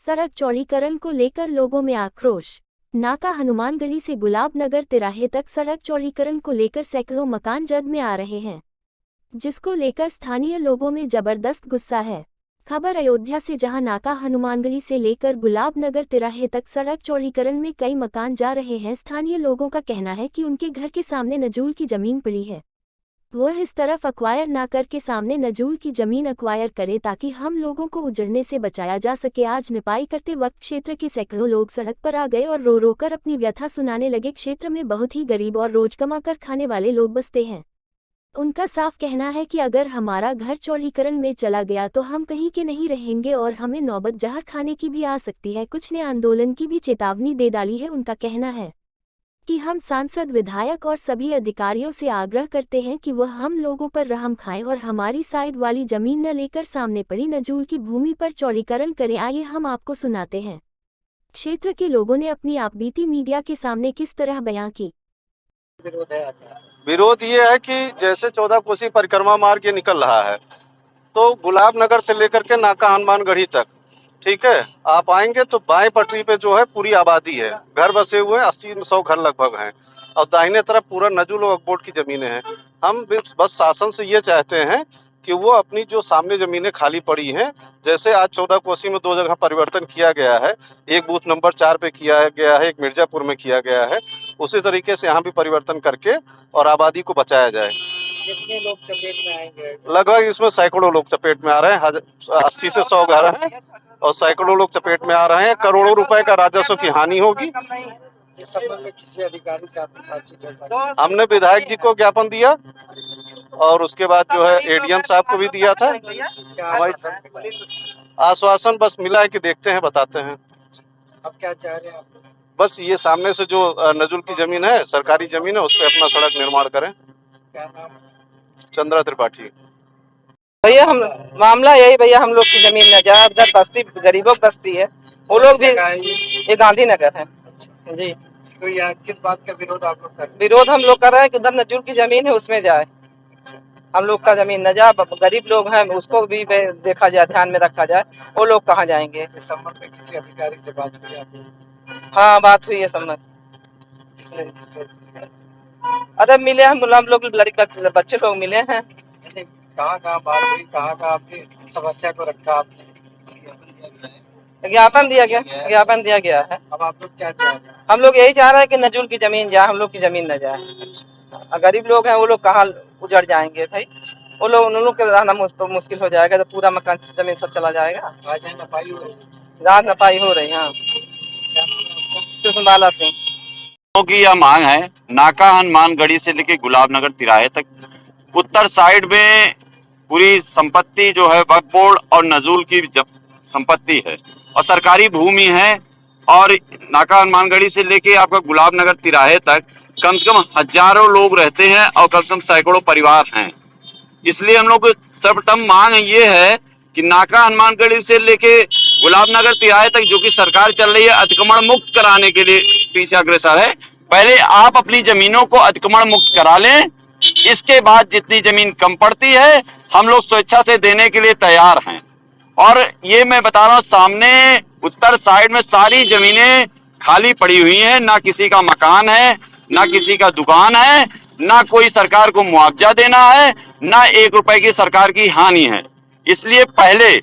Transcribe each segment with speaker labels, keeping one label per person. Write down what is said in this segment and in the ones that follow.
Speaker 1: सड़क चौड़ीकरण को लेकर लोगों में आक्रोश। नाका हनुमानगढ़ी से गुलाबनगर तिराहे तक सड़क चौड़ीकरण को लेकर सैकड़ों मकान जद में आ रहे हैं, जिसको लेकर स्थानीय लोगों में जबरदस्त गुस्सा है। खबर अयोध्या से, जहां नाका हनुमानगढ़ी से लेकर गुलाबनगर तिराहे तक सड़क चौड़ीकरण में कई मकान जा रहे हैं। स्थानीय लोगों का कहना है कि उनके घर के सामने नजूल की जमीन पड़ी है, वह इस तरफ अक्वायर ना करके सामने नजूल की जमीन अक्वायर करे ताकि हम लोगों को उजड़ने से बचाया जा सके। आज निपाई करते वक्त क्षेत्र के सैकड़ों लोग सड़क पर आ गए और रो रो कर अपनी व्यथा सुनाने लगे। क्षेत्र में बहुत ही गरीब और रोज कमा कर खाने वाले लोग बसते हैं। उनका साफ कहना है कि अगर हमारा घर चौड़ीकरण में चला गया तो हम कहीं के नहीं रहेंगे और हमें नौबत जहर खाने की भी आ सकती है। कुछ ने आंदोलन की भी चेतावनी दे डाली है। उनका कहना है कि हम सांसद, विधायक और सभी अधिकारियों से आग्रह करते हैं कि वह हम लोगों पर रहम खाएं और हमारी साइड वाली जमीन न लेकर सामने पड़ी नजूल की भूमि पर चौड़ीकरण करें। आइए हम आपको सुनाते हैं क्षेत्र के लोगों ने अपनी आपबीती मीडिया के सामने किस तरह बयां की।
Speaker 2: विरोध ये है कि जैसे 14 कोसी परिक्रमा मार्ग ये निकल रहा है तो गुलाबनगर से लेकर के नाका हनुमानगढ़ी तक, ठीक है, आप आएंगे तो बाएं पटरी पे जो है पूरी आबादी है, घर बसे हुए हैं, 80-100 घर लगभग हैं और दाहिने तरफ पूरा नजूल वक्फ बोर्ड की जमीनें हैं। हम बस शासन से ये चाहते हैं कि वो अपनी जो सामने जमीनें खाली पड़ी हैं, जैसे आज 14 कोसी में 2 जगह परिवर्तन किया गया है, एक बूथ नंबर 4 पे किया गया है, एक मिर्जापुर में किया गया है, उसी तरीके से यहाँ भी परिवर्तन करके और आबादी को बचाया जाए।
Speaker 3: कितने लोग चपेट में आएंगे?
Speaker 2: लगभग इसमें सैकड़ों लोग चपेट में आ रहे हैं। 80 से 100 घर हैं और सैकड़ों लोग चपेट में आ रहे हैं। करोड़ों रुपए का राजस्व की हानि होगी।
Speaker 3: इस संबंध में किसी अधिकारी से आपने बातचीत हो पाई?
Speaker 2: हमने विधायक जी को ज्ञापन दिया और उसके बाद जो है एडीएम साहब को भी दिया था। आश्वासन बस मिला है कि देखते हैं, बताते हैं।
Speaker 3: अब क्या चाह रहे हैं आप?
Speaker 2: बस ये सामने से जो नजूल की जमीन है, सरकारी जमीन है, उस पर अपना सड़क निर्माण करें।
Speaker 3: क्या नाम है?
Speaker 2: चंद्रा त्रिपाठी।
Speaker 4: भैया हम मामला यही, भैया हम लोग की जमीन न जाए, उधर बस्ती गरीबों की बस्ती है, वो लोग भी, ये गांधीनगर है।
Speaker 3: अच्छा
Speaker 4: जी,
Speaker 3: तो यह किस बात का विरोध आप लोग कर रहे हैं?
Speaker 4: विरोध हम लोग कर रहे हैं कि उधर नजूल की जमीन है उसमें जाए, हम लोग का जमीन न जाए। गरीब लोग हैं, उसको भी देखा जाए, ध्यान में रखा जाए। वो लोग कहाँ जाएंगे?
Speaker 3: इस संबंध में किसी अधिकारी से बात हुई आपने?
Speaker 4: हाँ, बात हुई है संबंध।
Speaker 3: किससे?
Speaker 4: अरे मिले हम लोग, लड़के बच्चे लोग मिले हैं।
Speaker 3: कहाँ बात हुई, कहाँ आपने समस्या को रखा आपने?
Speaker 4: ज्ञापन दिया गया है।
Speaker 3: अब आप लोग क्या चाह रहे हैं?
Speaker 4: हम लोग यही चाह रहे हैं कि नजूल की जमीन जाए, हम लोग की जमीन न जाए। गरीब लोग हैं, वो लोग कहाँ उजड़ जाएंगे भाई? वो लोग, उन लोग का रहना मुश्किल हो जाएगा जब पूरा मकान जमीन सब चला जाएगा।
Speaker 3: आज नपाई हो रही है?
Speaker 4: रात नपाई हो रही है। हाँ, कृष्णबाला सिंह
Speaker 5: की यह मांग है नाका हनुमानगढ़ी से लेकर गुलाबनगर तिराहे तक उत्तर साइड में पूरी संपत्ति जो है वक्फ बोर्ड और नजूल की संपत्ति है और सरकारी भूमि है। और नाका हनुमानगढ़ी से लेके आपका गुलाबनगर तिराहे तक कम से कम हजारों लोग रहते हैं और कम से कम सैकड़ों परिवार हैं। इसलिए हम लोग को सर्वप्रथम मांग ये है कि नाका हनुमानगढ़ी से लेके गुलाबनगर तिराहे तक जो कि सरकार चल रही है अतिक्रमण मुक्त कराने के लिए पीछे अग्रसर है। पहले आप अपनी जमीनों को अतिक्रमण मुक्त करा लें, इसके बाद जितनी जमीन कम पड़ती है हम लोग स्वेच्छा से देने के लिए तैयार हैं। और ये मैं बता रहा हूँ, सामने उत्तर साइड में सारी जमीनें खाली पड़ी हुई हैं, ना किसी का मकान है, ना किसी का दुकान है, ना कोई सरकार को मुआवजा देना है, ना 1 रुपए की सरकार की हानि है। इसलिए पहले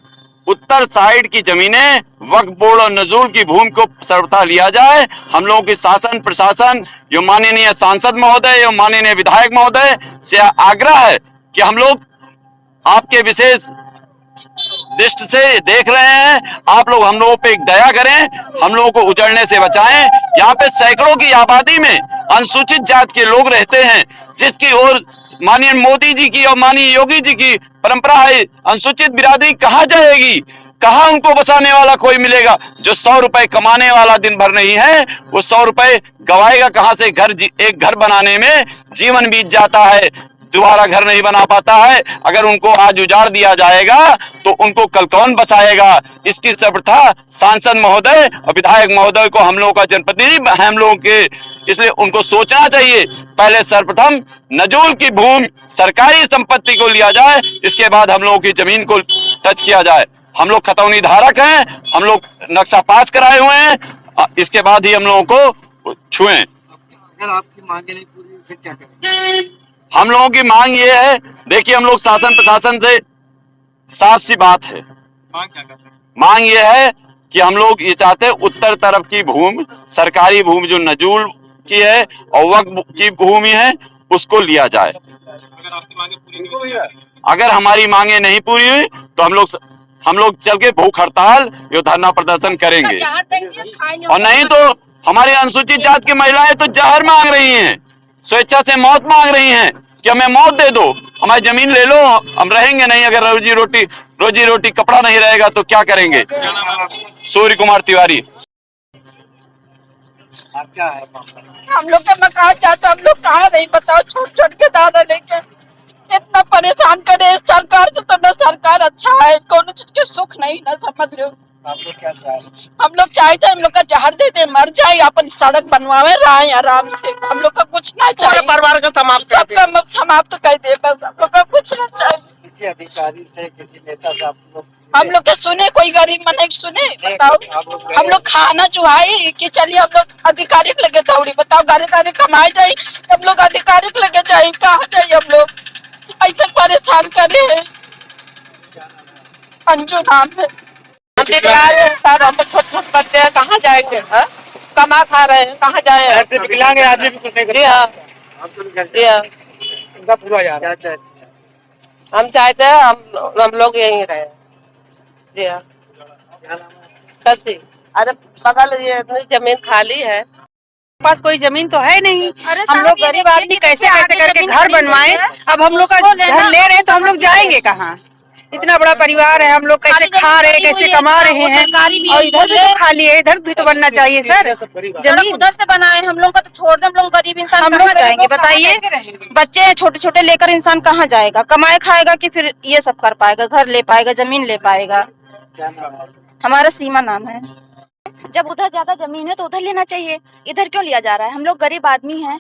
Speaker 5: उत्तर साइड की जमीनें वक्फ बोर्ड और नजूल की भूमि को सर्वथा लिया जाए। हम लोगों की शासन प्रशासन, जो माननीय सांसद महोदय, जो माननीय विधायक महोदय से आग्रह है कि हम लोग आपके विशेष दृष्टि से देख रहे हैं, आप लोग हम लोगों पे एक दया करें, हम लोगों को उजड़ने से बचाएं। यहाँ पे सैकड़ों की आबादी में अनुसूचित जात के लोग रहते हैं, जिसकी ओर माननीय मोदी जी की और माननीय योगी जी की परंपरा है। अनुसूचित बिरादरी कहाँ जाएगी? कहाँ उनको बसाने वाला कोई मिलेगा? जो 100 रुपए कमाने वाला दिन भर नहीं है, वो 100 रुपए गवाएगा कहाँ से? एक घर बनाने में जीवन बीत जाता है, दोबारा घर नहीं बना पाता है। अगर उनको आज उजाड़ दिया जाएगा तो उनको कल कौन बसाएगा? इसकी सर्वथा सांसद महोदय और विधायक महोदय को, हम लोगों का जनप्रतिनिधि हम लोगों के, इसलिए उनको सोचना चाहिए। पहले सर्वप्रथम नजूल की भूमि सरकारी संपत्ति को लिया जाए, इसके बाद हम लोगों की जमीन को टच किया जाए। हम लोग खतौनी धारक हैं, हम लोग नक्शा पास कराए हुए हैं, इसके बाद ही हम लोगों को छुएं।
Speaker 3: अगर आपकी मांगे नहीं पूरी हुई फिर क्या करेंगे?
Speaker 5: हम लोगों की मांग ये है, देखिए हम लोग शासन प्रशासन से साफ सी बात है, मांग ये है कि हम लोग ये चाहते हैं उत्तर तरफ की भूमि, सरकारी भूमि जो नजूल की है और वक्फ की भूमि है, उसको लिया जाए। अगर हमारी मांगे नहीं पूरी हुई तो हम लोग चल के भूख हड़ताल या धरना प्रदर्शन करेंगे। और नहीं तो हमारी अनुसूचित जात की महिलाएं तो जहर मांग रही हैं, स्वेच्छा से मौत मांग रही हैं कि हमें मौत दे दो, हमारी जमीन ले लो, हम रहेंगे नहीं। अगर रोजी रोटी कपड़ा नहीं रहेगा तो क्या करेंगे। सूर्य कुमार तिवारी।
Speaker 3: क्या है मामला?
Speaker 6: हम लोग का मकान जाता, हम लोग कहाँ नहीं बताओ, छोट छोट के दाना लेके इतना परेशान करे सरकार से। तो न सरकार अच्छा है, कोनो चीज के सुख नहीं, न समझ लो।
Speaker 3: आप लोग क्या चाह रहे हैं?
Speaker 6: हम लोग चाहते हम लोग का जहर दे दे, मर जाए, अपन सड़क बनवावे रहे आराम से। हम लोग का कुछ ना चाहिए,
Speaker 4: परिवार का
Speaker 6: समाप्त कर दे बस। हम लोग का कुछ ना चाहिए।
Speaker 3: किसी अधिकारी से, किसी नेता से आप लोग
Speaker 6: हम लोग के सुने, कोई गरीब मन सुने बताओ। हम लोग खाना चुहाई कि चलिए हम लोग अधिकारिक लगे दौड़ी, बताओ गाड़ी कमाए जाए, हम लोग अधिकारिक लगे जाए, कहाँ जाए हम लोग। ऐसे परेशान करे हैं। अंजू नाम है। हम बेकार है सर, हम छोट छोट बच्चे हैं, कहाँ जाएंगे? कमा खा रहे हैं, कहाँ जाए?
Speaker 3: ऐसे विकलांग आदमी भी कुछ नहीं कर
Speaker 6: जी हाँ, जी हाँ।
Speaker 3: उनका पूरा यार क्या चाहते हैं?
Speaker 6: हम चाहते हैं हम लोग यहीं रहे। जी हाँ।
Speaker 3: क्या नाम है?
Speaker 6: ससी। अरे बगल ये जमीन खाली है,
Speaker 7: पास कोई जमीन तो है नहीं। हम लोग गरीब आदमी कैसे
Speaker 6: आगे
Speaker 7: करके
Speaker 6: जमीन
Speaker 7: घर
Speaker 6: खरीदी
Speaker 7: बनवाएं।
Speaker 6: है,
Speaker 7: अब हम लोग का
Speaker 6: उसको
Speaker 7: घर
Speaker 6: लेना,
Speaker 7: ले रहे हैं तो हम लोग जाएंगे कहाँ? इतना बड़ा परिवार है, हम लोग कैसे खा रहे हैं, कैसे कमा रहे हैं। और इधर भी तो खाली है, इधर भी तो बनना चाहिए सर।
Speaker 6: जमीन उधर से बनाए, हम लोग का तो छोड़ दे। हम लोग गरीब इंसान
Speaker 7: हम लोग जाएंगे बताइए, बच्चे हैं छोटे छोटे लेकर इंसान कहाँ जाएगा? कमाए खाएगा कि फिर ये सब कर पाएगा, घर ले पाएगा, जमीन ले पाएगा?
Speaker 3: क्या नाम है?
Speaker 7: हमारा सीमा नाम है।
Speaker 8: जब उधर ज्यादा जमीन है तो उधर लेना चाहिए, इधर क्यों लिया जा रहा है? हम लोग गरीब आदमी हैं,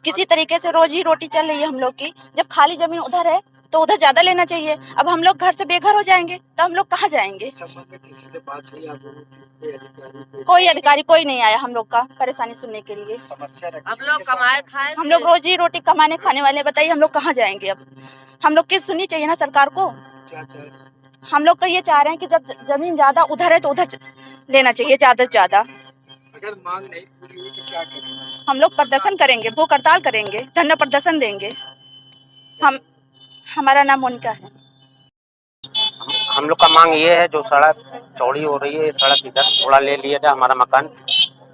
Speaker 8: किसी तरीके से रोजी रोटी चल रही है हम लोग की। जब खाली जमीन उधर है तो उधर ज्यादा लेना चाहिए। अब हम लोग घर से बेघर हो जाएंगे तो हम लोग कहाँ जाएंगे?
Speaker 3: इस संबंध में किसी से बात हुई आप लोगों की?
Speaker 8: कोई अधिकारी कोई नहीं आया हम लोग का परेशानी सुनने के लिए।
Speaker 3: समस्या रखी
Speaker 6: हम लोग कमाए खाए,
Speaker 8: हम लोग रोजी रोटी कमाने खाने वाले, बताइए हम लोग कहाँ जाएंगे? अब हम लोग की सुननी चाहिए ना सरकार को।
Speaker 3: क्या चाह रहे हैं?
Speaker 8: हम लोग तो ये चाह रहे हैं कि जब जमीन ज्यादा उधर है तो उधर लेना चाहिए ज्यादा से ज्यादा।
Speaker 3: अगर मांग नहीं पूरी हुई तो क्या करेंगे?
Speaker 8: हम लोग प्रदर्शन करेंगे, भूख हड़ताल करेंगे, धरना प्रदर्शन देंगे। हमारा नाम मोनिका है।
Speaker 9: हम लोग का मांग ये है, जो सड़क चौड़ी हो रही है, सड़क इधर थोड़ा ले लिया जाए हमारा मकान,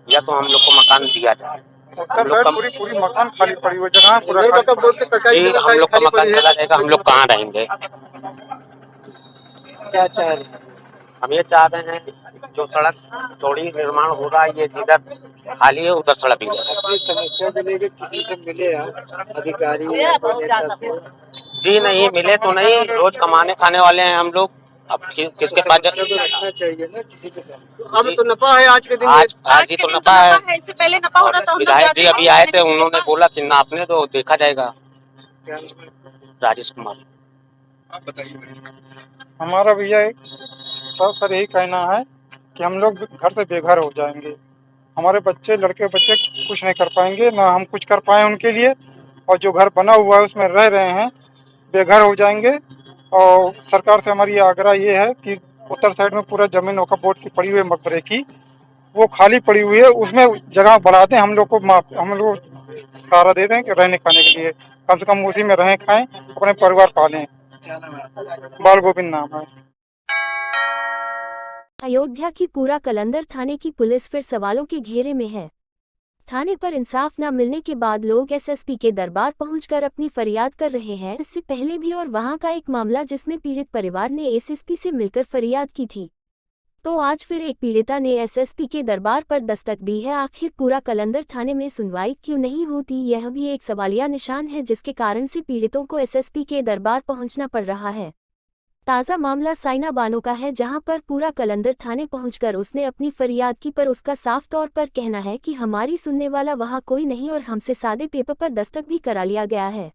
Speaker 9: या तो हम लोग को मकान दिया जाए। हम लोग का
Speaker 3: पूरी मकान खाली पड़ी हुई जगह पूरा
Speaker 9: जी, हम लोग का मकान चला जाएगा, हम लोग कहाँ रहेंगे?
Speaker 3: क्या चाह रहे हैं?
Speaker 9: हम ये चाह रहे हैं जो सड़क चौड़ी निर्माण हो रहा है, ये जिधर खाली है उधर सड़क ले जाए।
Speaker 3: अपनी समस्या को लेकर किसी से मिले आप, अधिकारी या कोई नेता से?
Speaker 9: जी नहीं मिले तो नहीं, रोज कमाने खाने वाले हैं हम लोग। अब किसके पास
Speaker 3: समस्या तो रखना चाहिए ना किसी के साथ।
Speaker 2: अब तो नफा है आज के दिन।
Speaker 9: आज ही तो नफा है।
Speaker 6: इससे पहले नफा होता तो हम लोग
Speaker 9: विधायक जी
Speaker 6: जाते
Speaker 9: अभी आए थे, उन्होंने बोला कि नापने दो, देखा जाएगा।
Speaker 3: क्या नाम है?
Speaker 9: राजेश कुमार।
Speaker 3: आप बताइए।
Speaker 10: हमारा भैया सर यही कहना है कि हम लोग घर से बेघर हो जाएंगे। हमारे बच्चे, लड़के बच्चे कुछ नहीं कर पाएंगे, ना हम कुछ कर पाए उनके लिए। और जो घर बना हुआ है उसमें रह रहे हैं, बेघर हो जाएंगे। और सरकार से हमारी आग्रह ये है कि उत्तर साइड में पूरा जमीन वक्फ बोर्ड की पड़ी हुई है, मकबरे की, वो खाली पड़ी हुई है, उसमें जगह बढ़ा दें, हम लोग को हम लोग सहारा दे दें कि रहने खाने के लिए, कम से कम उसी में रहें खाएं, अपने परिवार पालें।
Speaker 3: क्या नाम है?
Speaker 10: बाल गोविंद नाम है।
Speaker 1: अयोध्या की पूरा कलंदर थाने की पुलिस फिर सवालों के घेरे में है। थाने पर इंसाफ न मिलने के बाद लोग एसएसपी के दरबार पहुंचकर अपनी फरियाद कर रहे हैं। इससे पहले भी और वहां का एक मामला जिसमें पीड़ित परिवार ने एसएसपी से मिलकर फरियाद की थी, तो आज फिर एक पीड़िता ने एसएसपी के दरबार पर दस्तक दी है। आखिर पूरा कलंदर थाने में सुनवाई क्यों नहीं होती, यह भी एक सवालिया निशान है, जिसके कारण से पीड़ितों को एसएसपी के दरबार पहुंचना पड़ रहा है। ताज़ा मामला साइना बानो का है, जहां पर पूरा कलंदर थाने पहुंचकर उसने अपनी फरियाद की, पर उसका साफ तौर पर कहना है कि हमारी सुनने वाला वहां कोई नहीं और हमसे सादे पेपर पर दस्तक भी करा लिया गया है।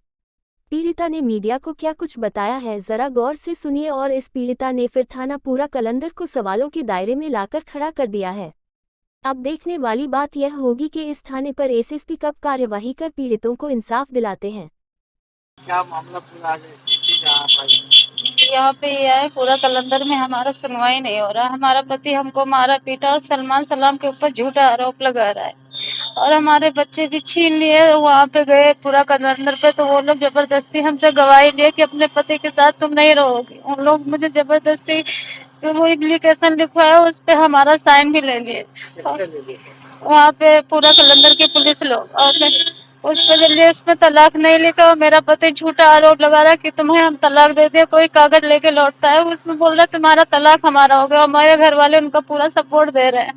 Speaker 1: पीड़िता ने मीडिया को क्या कुछ बताया है, जरा गौर से सुनिए। और इस पीड़िता ने फिर थाना पूरा कलंदर को सवालों के दायरे में लाकर खड़ा कर दिया है। अब देखने वाली बात यह होगी कि इस थाने पर एसएसपी कब कार्यवाही कर पीड़ितों को इंसाफ दिलाते हैं।
Speaker 3: क्या मामला पूरा आ जाए
Speaker 6: यहाँ पे यह है, पूरा कलंदर में हमारा सुनवाई नहीं हो रहा। हमारा पति हमको मारा पीटा और सलमान सलाम के ऊपर झूठा आरोप लगा रहा है और हमारे बच्चे भी छीन लिए। वहाँ पे गए पूरा कलंदर पे, तो वो लोग जबरदस्ती हमसे गवाही लिए कि अपने पति के साथ तुम नहीं रहोगी। उन लोग मुझे जबरदस्ती वो एप्लीकेशन लिखवाया, उस पे हमारा साइन भी ले लिए। वहाँ पे पूरा कलंदर की पुलिस लोग, और उस पे जल्दी उसमें तलाक नहीं लिखा। मेरा पति झूठा आरोप लगा रहा है कि तुम्हें हम तलाक दे दिए। कोई कागज लेके लौटता है, उसमें बोल रहा है तुम्हारा तलाक हमारा हो गया। हमारे घर वाले उनका पूरा सपोर्ट दे रहे हैं।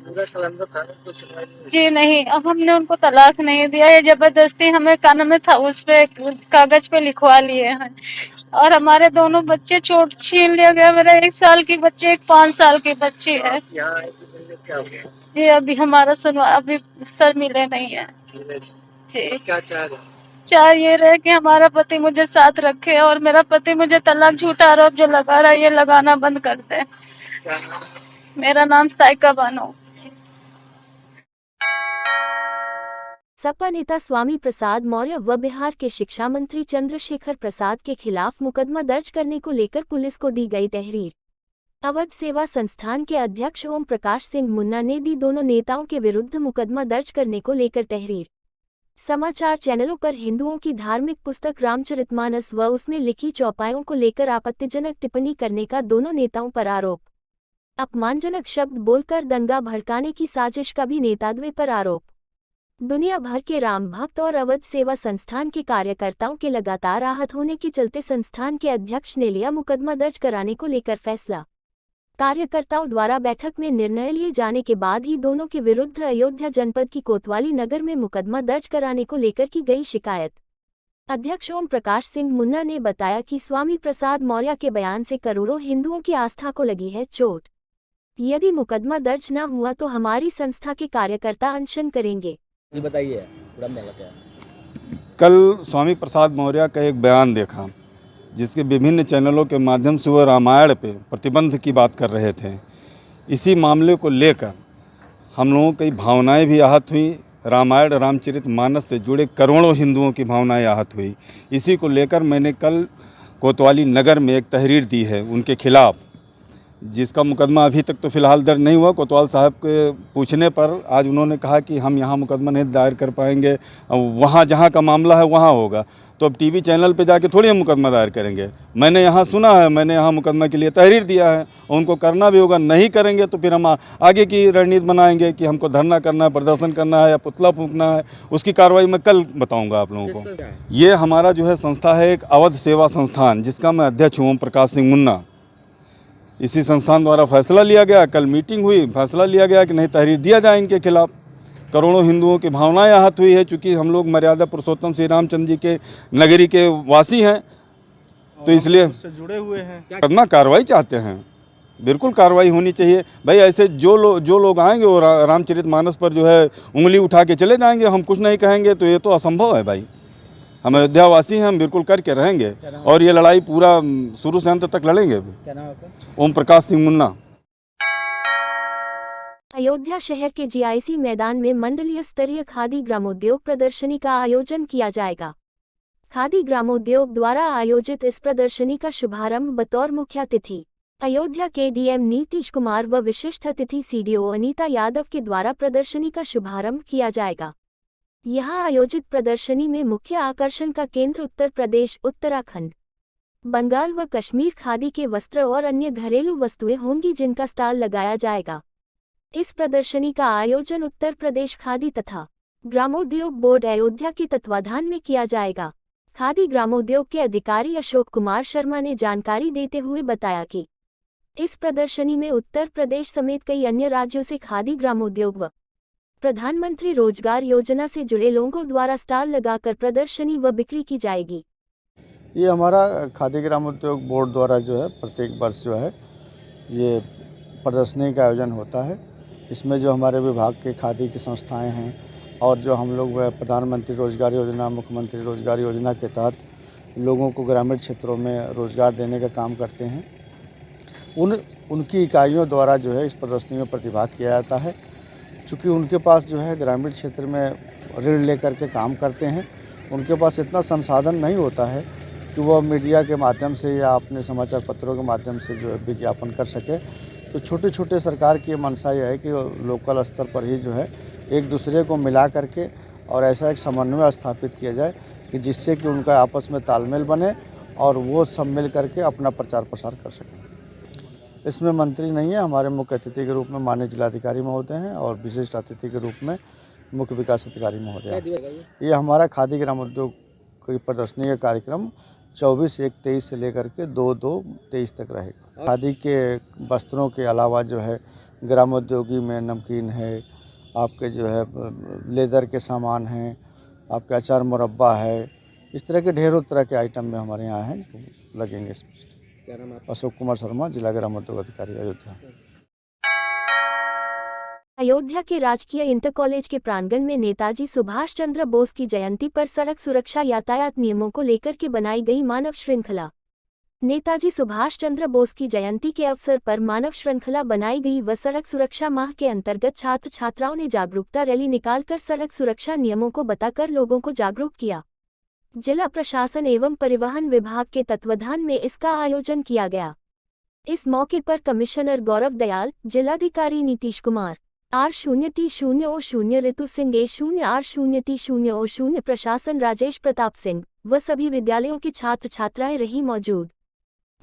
Speaker 6: जी नहीं, अब हमने उनको तलाक नहीं दिया, ये जबरदस्ती हमें कानून में था उस पे कागज पे लिखवा लिए हैं। और हमारे दोनों बच्चे चोट छीन लिया गया। मेरा 1 साल की बच्ची, एक 5 साल की बच्ची है। जी अभी हमारा सुनवा अभी सर मिले नहीं है। जी
Speaker 3: क्या चाह रहे?
Speaker 6: चाह ये रहे कि हमारा पति मुझे साथ रखे और मेरा पति मुझे तलाक झूठा आरोप जो लगा रहा है ये लगाना बंद कर दे। मेरा नाम साइका बानो।
Speaker 1: सपा नेता स्वामी प्रसाद मौर्य व बिहार के शिक्षा मंत्री चंद्रशेखर प्रसाद के खिलाफ मुकदमा दर्ज करने को लेकर पुलिस को दी गई तहरीर। अवध सेवा संस्थान के अध्यक्ष ओम प्रकाश सिंह मुन्ना ने दी दोनों नेताओं के विरुद्ध मुकदमा दर्ज करने को लेकर तहरीर। समाचार चैनलों पर हिंदुओं की धार्मिक पुस्तक रामचरितमानस व उसमें लिखी चौपाइयों को लेकर आपत्तिजनक टिप्पणी करने का दोनों नेताओं पर आरोप। अपमानजनक शब्द बोलकर दंगा भड़काने की साजिश का भी नेताद्वय पर आरोप। दुनिया भर के राम भक्त और अवध सेवा संस्थान के कार्यकर्ताओं के लगातार आहत होने के चलते संस्थान के अध्यक्ष ने लिया मुकदमा दर्ज कराने को लेकर फैसला। कार्यकर्ताओं द्वारा बैठक में निर्णय लिए जाने के बाद ही दोनों के विरुद्ध अयोध्या जनपद की कोतवाली नगर में मुकदमा दर्ज कराने को लेकर की गई शिकायत। अध्यक्ष ओम प्रकाश सिंह मुन्ना ने बताया कि स्वामी प्रसाद मौर्य के बयान से करोड़ों हिंदुओं की आस्था को लगी है चोट। यदि मुकदमा दर्ज न हुआ तो हमारी संस्था के कार्यकर्ता अनशन करेंगे।
Speaker 11: जी बताइए,
Speaker 12: कल स्वामी प्रसाद मौर्य का एक बयान देखा जिसके विभिन्न चैनलों के माध्यम से वह रामायण पे प्रतिबंध की बात कर रहे थे। इसी मामले को लेकर हम लोगों की भावनाएं भी आहत हुई। रामायण रामचरितमानस से जुड़े करोड़ों हिंदुओं की भावनाएं आहत हुई। इसी को लेकर मैंने कल कोतवाली नगर में एक तहरीर दी है उनके खिलाफ़, जिसका मुकदमा अभी तक तो फ़िलहाल दर्ज नहीं हुआ। कोतवाल साहब के पूछने पर आज उन्होंने कहा कि हम यहाँ मुकदमा नहीं दायर कर पाएंगे, वहाँ जहाँ का मामला है वहाँ होगा। तो अब टीवी चैनल पे जाके थोड़ी हम मुकदमा दायर करेंगे। मैंने यहाँ सुना है, मैंने यहाँ मुकदमा के लिए तहरीर दिया है, उनको करना भी होगा। नहीं करेंगे तो फिर हम आगे की रणनीति बनाएंगे कि हमको धरना करना है, प्रदर्शन करना है या पुतला फूंकना है। उसकी कार्रवाई मैं कल बताऊँगा आप लोगों को। ये हमारा जो है संस्था है एक अवध सेवा संस्थान, जिसका मैं अध्यक्ष हूँ ओम प्रकाश सिंह मुन्ना। इसी संस्थान द्वारा फैसला लिया गया, कल मीटिंग हुई, फैसला लिया गया कि नहीं तहरीर दिया जाए इनके खिलाफ़। करोड़ों हिंदुओं की भावनाएं आहत हुई है, चूँकि हम लोग मर्यादा पुरुषोत्तम श्री रामचंद्र जी के नगरी के वासी हैं, तो इसलिए
Speaker 11: जुड़े हुए हैं।
Speaker 12: मुकदमा कार्रवाई चाहते हैं। बिल्कुल कार्रवाई होनी चाहिए भाई। ऐसे जो लोग आएंगे वो रामचरितमानस पर जो है उंगली उठा के चले जाएंगे, हम कुछ नहीं कहेंगे, तो ये तो असंभव है भाई। हम अयोध्यावासी हैं, हम बिल्कुल करके रहेंगे और ये लड़ाई पूरा शुरू से अंत तक लड़ेंगे।
Speaker 11: क्या नाम है आपका?
Speaker 12: ओम प्रकाश सिंह मुन्ना।
Speaker 1: अयोध्या शहर के जीआईसी मैदान में मंडलीय स्तरीय खादी ग्रामोद्योग प्रदर्शनी का आयोजन किया जाएगा। खादी ग्रामोद्योग द्वारा आयोजित इस प्रदर्शनी का शुभारंभ बतौर मुख्य अतिथि अयोध्या के डीएम नीतीश कुमार व विशिष्ट अतिथि सीडीओ अनीता यादव के द्वारा प्रदर्शनी का शुभारंभ किया जाएगा। यहां आयोजित प्रदर्शनी में मुख्य आकर्षण का केंद्र उत्तर प्रदेश, उत्तराखंड, बंगाल व कश्मीर खादी के वस्त्र और अन्य घरेलू वस्तुएं होंगी, जिनका स्टॉल लगाया जाएगा। इस प्रदर्शनी का आयोजन उत्तर प्रदेश खादी तथा ग्रामोद्योग बोर्ड अयोध्या के तत्वाधान में किया जाएगा। खादी ग्रामोद्योग के अधिकारी अशोक कुमार शर्मा ने जानकारी देते हुए बताया कि इस प्रदर्शनी में उत्तर प्रदेश समेत कई अन्य राज्यों से खादी ग्रामोद्योग व प्रधानमंत्री रोजगार योजना से जुड़े लोगों द्वारा स्टॉल लगाकर प्रदर्शनी व बिक्री की जाएगी।
Speaker 13: ये हमारा खादी ग्रामोद्योग बोर्ड द्वारा जो है प्रत्येक वर्ष जो है ये प्रदर्शनी का आयोजन होता है। इसमें जो हमारे विभाग के खादी की संस्थाएं हैं और जो हम लोग प्रधानमंत्री रोजगार योजना, मुख्यमंत्री रोजगार योजना के तहत लोगों को ग्रामीण क्षेत्रों में रोज़गार देने का काम करते हैं। उनकी इकाइयों द्वारा जो है इस प्रदर्शनी में प्रतिभाग किया जाता है। चूँकि उनके पास जो है ग्रामीण क्षेत्र में ऋण लेकर के काम करते हैं, उनके पास इतना संसाधन नहीं होता है कि वह मीडिया के माध्यम से या अपने समाचार पत्रों के माध्यम से जो है विज्ञापन कर सके। तो छोटे छोटे सरकार की मंशा यह है कि लोकल स्तर पर ही जो है एक दूसरे को मिला करके और ऐसा एक समन्वय स्थापित किया जाए कि जिससे कि उनका आपस में तालमेल बने और वो सब मिल करके अपना प्रचार प्रसार कर सकें। इसमें मंत्री नहीं है, हमारे मुख्य अतिथि के रूप में माननीय जिलाधिकारी महोदय हैं और विशिष्ट अतिथि के रूप में मुख्य विकास अधिकारी महोदय हैं। ये हमारा खादी ग्राम उद्योग की प्रदर्शनी का कार्यक्रम 24/1/23 से लेकर के 2/2/23 तक रहेगा। खादी के वस्त्रों के अलावा जो है ग्रामोद्योगी में नमकीन है, आपके जो है लेदर के सामान हैं, आपके अचार मुरब्बा है, इस तरह के ढेरों तरह के आइटम में हमारे यहाँ हैं जो लगेंगे।
Speaker 11: क्या नाम है?
Speaker 13: अशोक कुमार शर्मा, जिला ग्राम उद्योग अधिकारी, अयोध्या।
Speaker 1: अयोध्या के राजकीय इंटर कॉलेज के प्रांगण में नेताजी सुभाष चंद्र बोस की जयंती पर सड़क सुरक्षा यातायात नियमों को लेकर के बनाई गई मानव श्रृंखला। नेताजी सुभाष चंद्र बोस की जयंती के अवसर पर मानव श्रृंखला बनाई गई व सड़क सुरक्षा माह के अंतर्गत छात्र छात्राओं ने जागरूकता रैली निकालकर सड़क सुरक्षा नियमों को बताकर लोगों को जागरूक किया। जिला प्रशासन एवं परिवहन विभाग के तत्वाधान में इसका आयोजन किया गया। इस मौके पर कमिश्नर गौरव दयाल, जिलाधिकारी नीतीश कुमार, R0T0O0 ऋतु सिंह A0 R0T0O0 प्रशासन राजेश प्रताप सिंह व सभी विद्यालयों के छात्र छात्राएं रही मौजूद।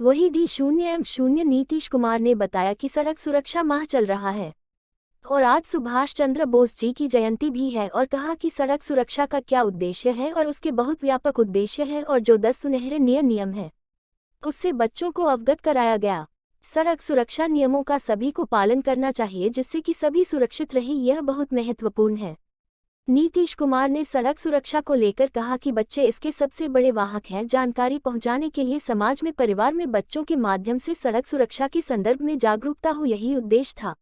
Speaker 1: वही D0M0 नीतीश कुमार ने बताया कि सड़क सुरक्षा माह चल रहा है और आज सुभाष चंद्र बोस जी की जयंती भी है और कहा कि सड़क सुरक्षा का क्या उद्देश्य है और उसके बहुत व्यापक उद्देश्य है और जो 10 सुनहरे नियम है उससे बच्चों को अवगत कराया गया। सड़क सुरक्षा नियमों का सभी को पालन करना चाहिए जिससे कि सभी सुरक्षित रहे, यह बहुत महत्वपूर्ण है। नीतीश कुमार ने सड़क सुरक्षा को लेकर कहा कि बच्चे इसके सबसे बड़े वाहक हैं। जानकारी पहुंचाने के लिए समाज में परिवार में बच्चों के माध्यम से सड़क सुरक्षा के संदर्भ में जागरूकता हो, यही उद्देश्य था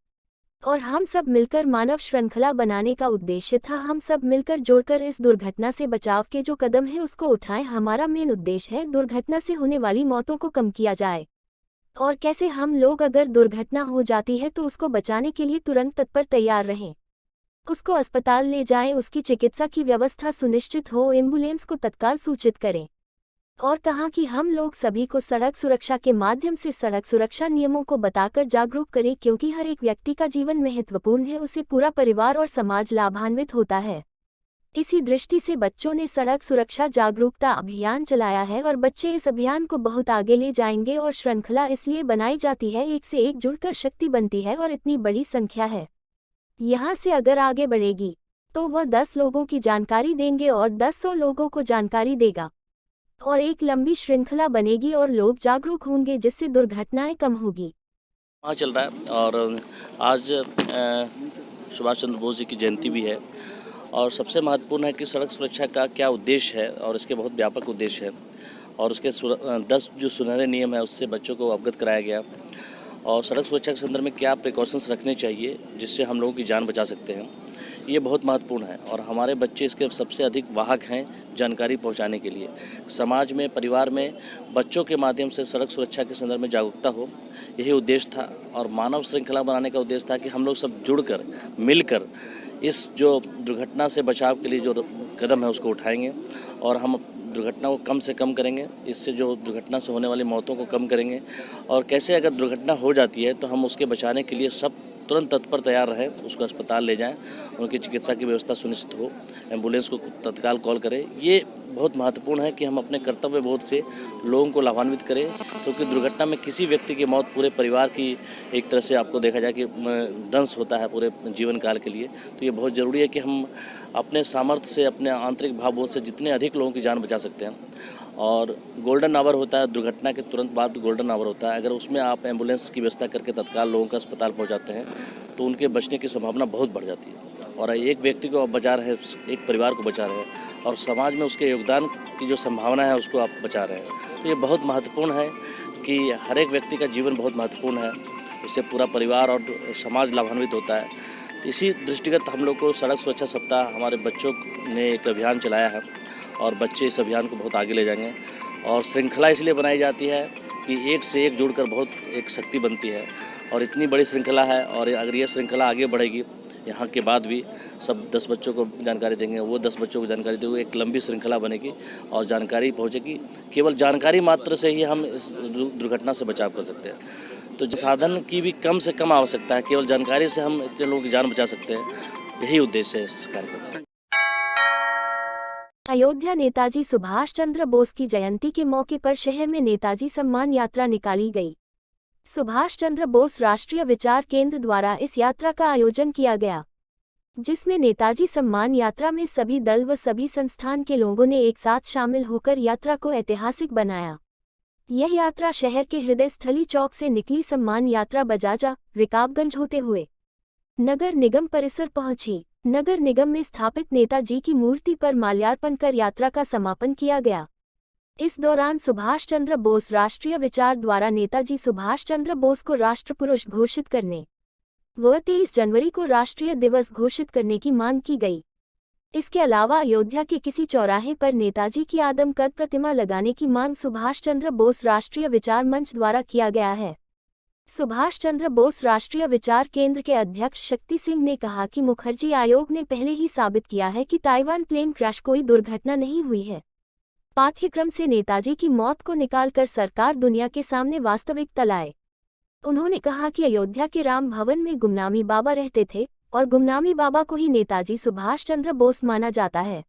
Speaker 1: और हम सब मिलकर मानव श्रृंखला बनाने का उद्देश्य था। हम सब मिलकर जोड़कर इस दुर्घटना से बचाव के जो कदम है उसको उठाएं। हमारा मेन उद्देश्य है दुर्घटना से होने वाली मौतों को कम किया जाए और कैसे हम लोग अगर दुर्घटना हो जाती है तो उसको बचाने के लिए तुरंत तत्पर तैयार रहें, उसको अस्पताल ले जाएं, उसकी चिकित्सा की व्यवस्था सुनिश्चित हो, एम्बुलेंस को तत्काल सूचित करें और कहा कि हम लोग सभी को सड़क सुरक्षा के माध्यम से सड़क सुरक्षा नियमों को बताकर जागरूक करें क्योंकि हर एक व्यक्ति का जीवन महत्वपूर्ण है, उससे पूरा परिवार और समाज लाभान्वित होता है। इसी दृष्टि से बच्चों ने सड़क सुरक्षा जागरूकता अभियान चलाया है और बच्चे इस अभियान को बहुत आगे ले जाएंगे और श्रृंखला इसलिए बनाई जाती है, एक से एक जुड़कर शक्ति बनती है और इतनी बड़ी संख्या है। यहाँ से अगर आगे बढ़ेगी तो वह 10 लोगों की जानकारी देंगे और 10 लोगों को जानकारी देगा और एक लंबी श्रृंखला बनेगी और लोग जागरूक होंगे जिससे दुर्घटनाएं कम होगी।
Speaker 14: वहाँ चल रहा है और आज सुभाष चंद्र बोस जी की जयंती भी है और सबसे महत्वपूर्ण है कि सड़क सुरक्षा का क्या उद्देश्य है और इसके बहुत व्यापक उद्देश्य है और उसके 10 जो सुनहरे नियम है उससे बच्चों को अवगत कराया गया और सड़क सुरक्षा के संदर्भ में क्या प्रिकॉशंस रखने चाहिए जिससे हम लोगों की जान बचा सकते हैं, ये बहुत महत्वपूर्ण है और हमारे बच्चे इसके सबसे अधिक वाहक हैं जानकारी पहुंचाने के लिए। समाज में, परिवार में बच्चों के माध्यम से सड़क सुरक्षा के संदर्भ में जागरूकता हो, यही उद्देश्य था और मानव श्रृंखला बनाने का उद्देश्य था कि हम लोग सब जुड़कर मिलकर इस जो दुर्घटना से बचाव के लिए जो कदम है उसको उठाएंगे और हम दुर्घटना को कम से कम करेंगे, इससे जो दुर्घटना से होने वाली मौतों को कम करेंगे और कैसे अगर दुर्घटना हो जाती है तो हम उसके बचाने के लिए सब तुरंत तत्पर तैयार रहें, उसको अस्पताल ले जाएं, उनकी चिकित्सा की व्यवस्था सुनिश्चित हो, एम्बुलेंस को तत्काल कॉल करें। ये बहुत महत्वपूर्ण है कि हम अपने कर्तव्य बोध से लोगों को लाभान्वित करें क्योंकि दुर्घटना में किसी व्यक्ति की मौत पूरे परिवार की एक तरह से आपको देखा जाए कि दंश होता है पूरे जीवन काल के लिए। तो ये बहुत ज़रूरी है कि हम अपने सामर्थ्य से, अपने आंतरिक भावबोध से जितने अधिक लोगों की जान बचा सकते हैं। और गोल्डन आवर होता है, दुर्घटना के तुरंत बाद गोल्डन आवर होता है, अगर उसमें आप एम्बुलेंस की व्यवस्था करके तत्काल लोगों का अस्पताल पहुँचाते हैं तो उनके बचने की संभावना बहुत बढ़ जाती है और एक व्यक्ति को आप बचा रहे हैं, एक परिवार को बचा रहे हैं और समाज में उसके योगदान की जो संभावना है उसको आप बचा रहे हैं। तो ये बहुत महत्वपूर्ण है कि हर एक व्यक्ति का जीवन बहुत महत्वपूर्ण है, उससे पूरा परिवार और समाज लाभान्वित होता है। इसी दृष्टिगत हम लोग को सड़क सुरक्षा सप्ताह हमारे बच्चों ने एक अभियान चलाया है और बच्चे इस अभियान को बहुत आगे ले जाएंगे और श्रृंखला इसलिए बनाई जाती है कि एक से एक जुड़कर बहुत एक शक्ति बनती है और इतनी बड़ी श्रृंखला है। और अगर ये श्रृंखला आगे बढ़ेगी, यहाँ के बाद भी सब 10 बच्चों को जानकारी देंगे, वो 10 बच्चों को जानकारी देंगे, एक लंबी श्रृंखला बनेगी और जानकारी पहुँचेगी। केवल जानकारी मात्र से ही हम इस दुर्घटना से बचाव कर सकते हैं। तो साधन की भी कम से कम आवश्यकता है, केवल जानकारी से हम इतने लोगों की जान बचा सकते हैं। यही उद्देश्य है इस कार्यक्रम का।
Speaker 1: अयोध्या नेताजी सुभाष चंद्र बोस की जयंती के मौके पर शहर में नेताजी सम्मान यात्रा निकाली गई। सुभाष चंद्र बोस राष्ट्रीय विचार केंद्र द्वारा इस यात्रा का आयोजन किया गया, जिसमें नेताजी सम्मान यात्रा में सभी दल व सभी संस्थान के लोगों ने एक साथ शामिल होकर यात्रा को ऐतिहासिक बनाया। यह यात्रा शहर के हृदय स्थली चौक से निकली। सम्मान यात्रा बजाजा रिकाबगंज होते हुए नगर निगम परिसर पहुंची। नगर निगम में स्थापित नेताजी की मूर्ति पर माल्यार्पण कर यात्रा का समापन किया गया। इस दौरान सुभाष चंद्र बोस राष्ट्रीय विचार द्वारा नेताजी सुभाष चंद्र बोस को राष्ट्रपुरुष घोषित करने व 23 जनवरी को राष्ट्रीय दिवस घोषित करने की मांग की गई। इसके अलावा अयोध्या के किसी चौराहे पर नेताजी की आदमकद प्रतिमा लगाने की मांग सुभाष चंद्र बोस राष्ट्रीय विचार मंच द्वारा किया गया है। सुभाष चंद्र बोस राष्ट्रीय विचार केंद्र के अध्यक्ष शक्ति सिंह ने कहा कि मुखर्जी आयोग ने पहले ही साबित किया है कि ताइवान प्लेन क्रैश कोई दुर्घटना नहीं हुई है। पाठ्यक्रम से नेताजी की मौत को निकालकर सरकार दुनिया के सामने वास्तविकता लाए। उन्होंने कहा कि अयोध्या के राम भवन में गुमनामी बाबा रहते थे और गुमनामी बाबा को ही नेताजी सुभाष चंद्र बोस माना जाता है।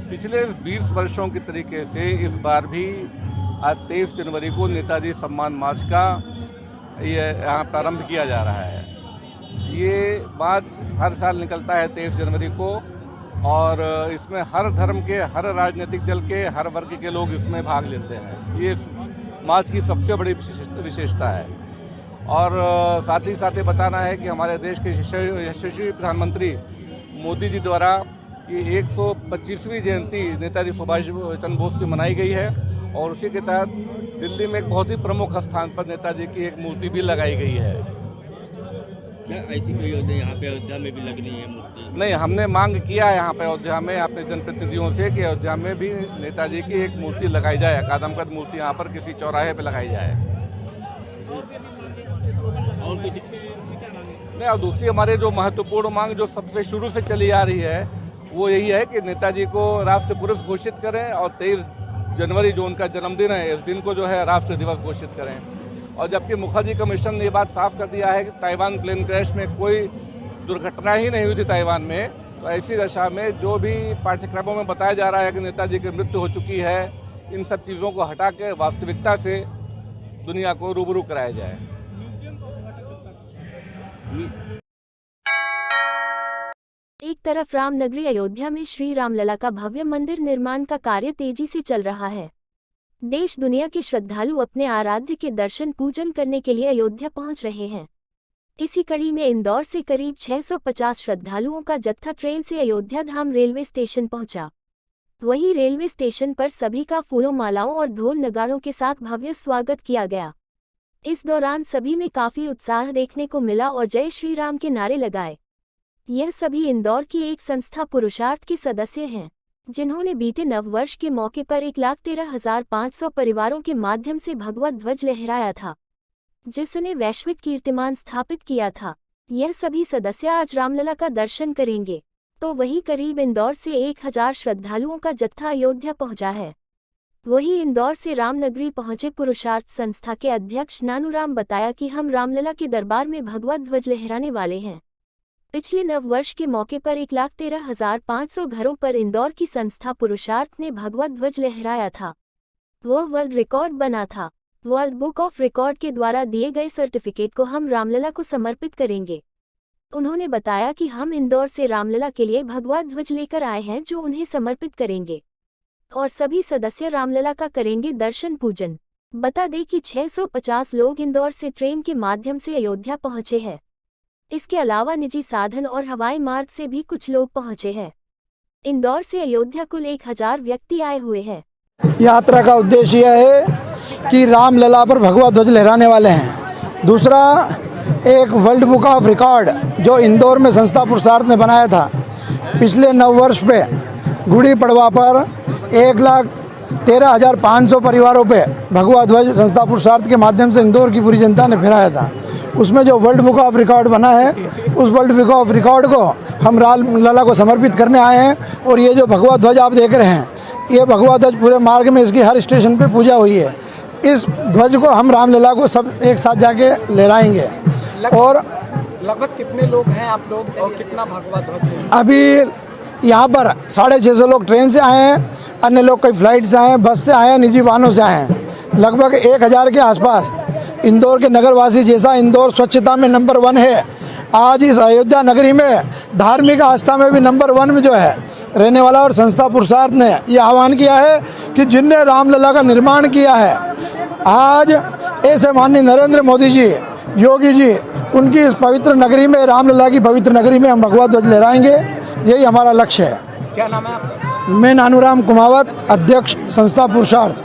Speaker 15: पिछले 20 वर्षों के तरीके से इस बार भी आज 23 जनवरी को नेताजी सम्मान मार्च का ये यहाँ प्रारंभ किया जा रहा है। ये मार्च हर साल निकलता है 23 जनवरी को और इसमें हर धर्म के, हर राजनीतिक दल के, हर वर्ग के लोग इसमें भाग लेते हैं। ये मार्च की सबसे बड़ी विशेषता है। और साथ ही साथ ये बताना है कि हमारे देश के यशस्वी प्रधानमंत्री मोदी जी द्वारा ये 125वीं जयंती नेताजी सुभाष चंद्र बोस की मनाई गई है और उसी के तहत दिल्ली में एक बहुत ही प्रमुख स्थान पर नेताजी की एक मूर्ति भी लगाई गई है।
Speaker 11: क्या ऐसी कोई योजना यहाँ पे अयोध्या में भी लगनी है मूर्ति?
Speaker 15: नहीं, हमने मांग किया है यहाँ पे अयोध्या में अपने जनप्रतिनिधियों से कि अयोध्या में भी नेताजी की एक मूर्ति लगाई जाए, आदमकद मूर्ति यहाँ पर किसी चौराहे पे लगाई जाए।
Speaker 11: और
Speaker 15: नहीं, और दूसरी हमारे जो महत्वपूर्ण मांग जो सबसे शुरू से चली आ रही है वो यही है कि नेताजी को राष्ट्र पुरुष घोषित करें और 23 जनवरी जो उनका जन्मदिन है इस दिन को जो है राष्ट्र दिवस घोषित करें। और जबकि मुखर्जी कमीशन ने ये बात साफ कर दिया है कि ताइवान प्लेन क्रैश में कोई दुर्घटना ही नहीं हुई थी ताइवान में, तो ऐसी दशा में जो भी पाठ्यक्रमों में बताया जा रहा है कि नेताजी की मृत्यु हो चुकी है, इन सब चीज़ों को हटा के वास्तविकता से दुनिया को रूबरू कराया जाए।
Speaker 1: एक तरफ रामनगरी अयोध्या में श्री रामलला का भव्य मंदिर निर्माण का कार्य तेजी से चल रहा है। देश दुनिया के श्रद्धालु अपने आराध्य के दर्शन पूजन करने के लिए अयोध्या पहुंच रहे हैं। इसी कड़ी में इंदौर से करीब 650 श्रद्धालुओं का जत्था ट्रेन से अयोध्या धाम रेलवे स्टेशन पहुंचा। वहीं रेलवे स्टेशन पर सभी का फूलों, मालाओं और ढोल नगाड़ों के साथ भव्य स्वागत किया गया। इस दौरान सभी में काफी उत्साह देखने को मिला और जय श्री राम के नारे लगाए। यह सभी इंदौर की एक संस्था पुरुषार्थ के सदस्य हैं, जिन्होंने बीते नववर्ष के मौके पर 1,13,500 परिवारों के माध्यम से भगवा ध्वज लहराया था, जिसने वैश्विक कीर्तिमान स्थापित किया था। यह सभी सदस्य आज रामलला का दर्शन करेंगे। तो वहीं करीब इंदौर से 1000 श्रद्धालुओं का जत्था अयोध्या पहुंचा है। वहीं इंदौर से रामनगरी पहुंचे पुरुषार्थ संस्था के अध्यक्ष नानूराम बताया कि हम रामलला के दरबार में भगवा ध्वज लहराने वाले हैं। पिछले नववर्ष के मौके पर 1,13,500 घरों पर इंदौर की संस्था पुरुषार्थ ने भगवा ध्वज लहराया था। वह वर्ल्ड रिकॉर्ड बना था। वर्ल्ड बुक ऑफ रिकॉर्ड के द्वारा दिए गए सर्टिफिकेट को हम रामलला को समर्पित करेंगे। उन्होंने बताया कि हम इंदौर से रामलला के लिए भगवा ध्वज लेकर आए हैं, जो उन्हें समर्पित करेंगे और सभी सदस्य रामलला का करेंगे दर्शन पूजन। बता दें कि 650 लोग इंदौर से ट्रेन के माध्यम से अयोध्या पहुंचे हैं। इसके अलावा निजी साधन और हवाई मार्ग से भी कुछ लोग पहुंचे हैं। इंदौर से अयोध्या कुल 1000 व्यक्ति आए हुए हैं।
Speaker 16: यात्रा का उद्देश्य यह है कि रामलला पर भगवा ध्वज लहराने वाले हैं। दूसरा, एक वर्ल्ड बुक ऑफ रिकॉर्ड जो इंदौर में संस्था पुरुषार्थ ने बनाया था, पिछले नववर्ष पे गुड़ी पड़वा पर 1,00,000 13,500 परिवारों पे भगवा ध्वज संस्था पुरुषार्थ के माध्यम से इंदौर की पूरी जनता ने फहराया था। उसमें जो वर्ल्ड बुक ऑफ रिकॉर्ड बना है, उस वर्ल्ड बुक ऑफ रिकॉर्ड को हम राम लला को समर्पित करने आए हैं। और ये जो भगवा ध्वज आप देख रहे हैं, ये भगवा ध्वज पूरे मार्ग में इसकी हर स्टेशन पे पूजा हुई है। इस ध्वज को हम रामलला को सब एक साथ जाके लहराएंगे। और
Speaker 17: लगभग कितने लोग हैं आप लोग और कितना भगवा ध्वज?
Speaker 16: अभी यहाँ पर 650 लोग ट्रेन से आए हैं, अन्य लोग कई फ्लाइट से आए हैं, बस से आए हैं, निजी वाहनों से आए हैं। लगभग 1000 के आसपास इंदौर के नगरवासी, जैसा इंदौर स्वच्छता में नंबर 1 है, आज इस अयोध्या नगरी में धार्मिक आस्था में भी नंबर 1 में जो है रहने वाला। और संस्था पुरुषार्थ ने ये आह्वान किया है कि जिनने रामलला का निर्माण किया है, आज ऐसे माननीय नरेंद्र मोदी जी, योगी जी, उनकी इस पवित्र नगरी में, रामलला की पवित्र नगरी में हम भगवा ध्वज लहराएंगे। यही हमारा लक्ष्य है।
Speaker 17: क्या नाम है आपका?
Speaker 16: मैं नानूराम कुमावत, अध्यक्ष संस्था पुरुषार्थ।